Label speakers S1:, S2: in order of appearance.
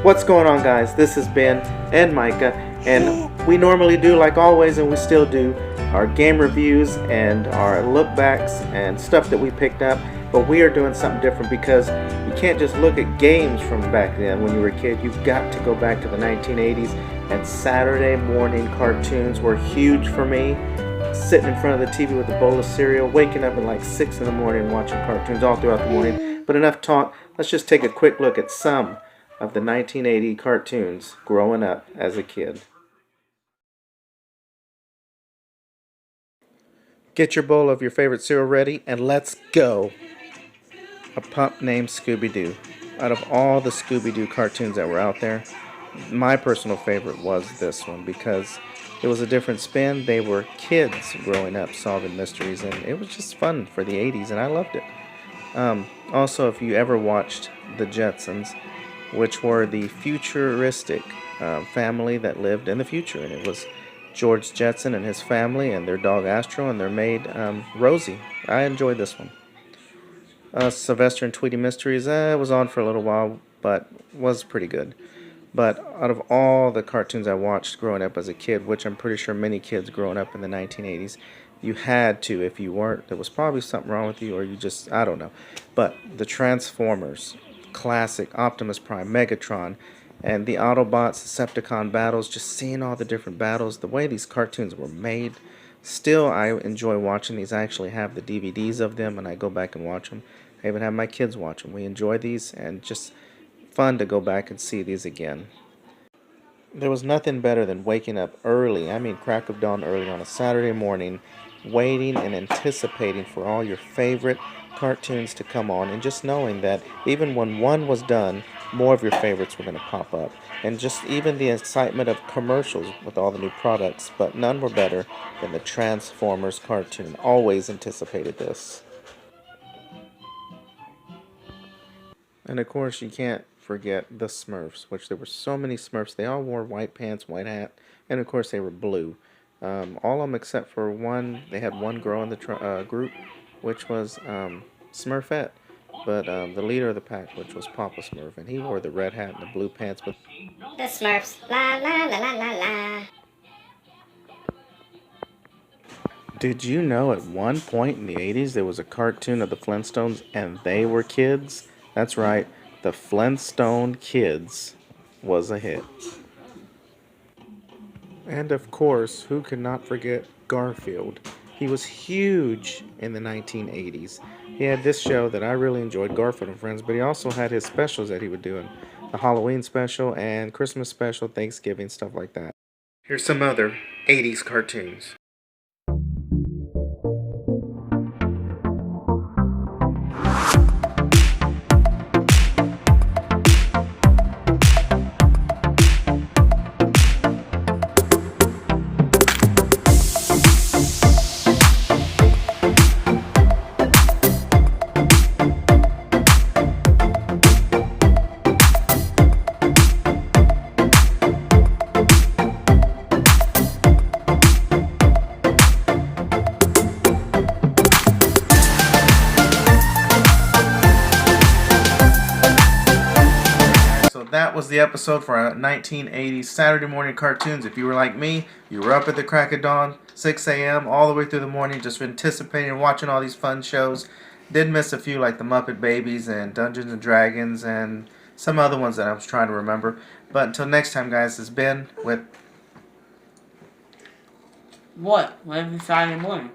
S1: What's going on, guys? This is Ben and Micah, and we normally do, like always, and we still do, our game reviews and our look backs and stuff that we picked up. But we are doing something different because you can't just look at games from back then when you were a kid. You've got to go back to the 1980s, and Saturday morning cartoons were huge for me. Sitting in front of the TV with a bowl of cereal, waking up at like 6 in the morning watching cartoons all throughout the morning. But enough talk, let's just take a quick look at some of the 1980 cartoons growing up as a kid. Get your bowl of your favorite cereal ready and let's go! A pup named Scooby-Doo. Out of all the Scooby-Doo cartoons that were out there, my personal favorite was this one because it was a different spin. They were kids growing up solving mysteries, and it was just fun for the 80s, and I loved it. Also, if you ever watched The Jetsons, which were the futuristic family that lived in the future, and it was George Jetson and his family and their dog Astro and their maid Rosie. I enjoyed this one. Sylvester and Tweety Mysteries, it was on for a little while, but was pretty good. But out of all the cartoons I watched growing up as a kid, which I'm pretty sure many kids growing up in the 1980s, you had to, if you weren't, there was probably something wrong with you, or you just, I don't know. But the Transformers, classic Optimus Prime, Megatron, and the Autobots, Decepticon battles, just seeing all the different battles, the way these cartoons were made. Still, I enjoy watching these. I actually have the DVDs of them, and I go back and watch them. I even have my kids watch them. We enjoy these, and just fun to go back and see these again. There was nothing better than waking up early, I mean crack of dawn early on a Saturday morning, waiting and anticipating for all your favorite cartoons to come on, and just knowing that even when one was done, more of your favorites were going to pop up. And just even the excitement of commercials with all the new products, but none were better than the Transformers cartoon. Always anticipated this. And of course, you can't forget the Smurfs, which there were so many Smurfs. They all wore white pants, white hat, and of course they were blue. All of them except for one. They had one girl in the group, which was Smurfette. But the leader of the pack, which was Papa Smurf, and he wore the red hat and the blue pants. But
S2: the Smurfs, la la la la la la.
S1: Did you know at one point in the 80s there was a cartoon of the Flintstones and they were kids? That's right, the Flintstone Kids was a hit. And of course, who could not forget Garfield? He was huge in the 1980s. He had this show that I really enjoyed, Garfield and Friends, but he also had his specials that he would do, the Halloween special and Christmas special, Thanksgiving, stuff like that. Here's some other 80s cartoons. That was the episode for our 1980s Saturday morning cartoons. If you were like me, you were up at the crack of dawn, 6 a.m., all the way through the morning, just anticipating and watching all these fun shows. Did miss a few like the Muppet Babies and Dungeons and Dragons and some other ones that I was trying to remember. But until next time, guys, it's Ben with...
S3: What? Every Saturday morning.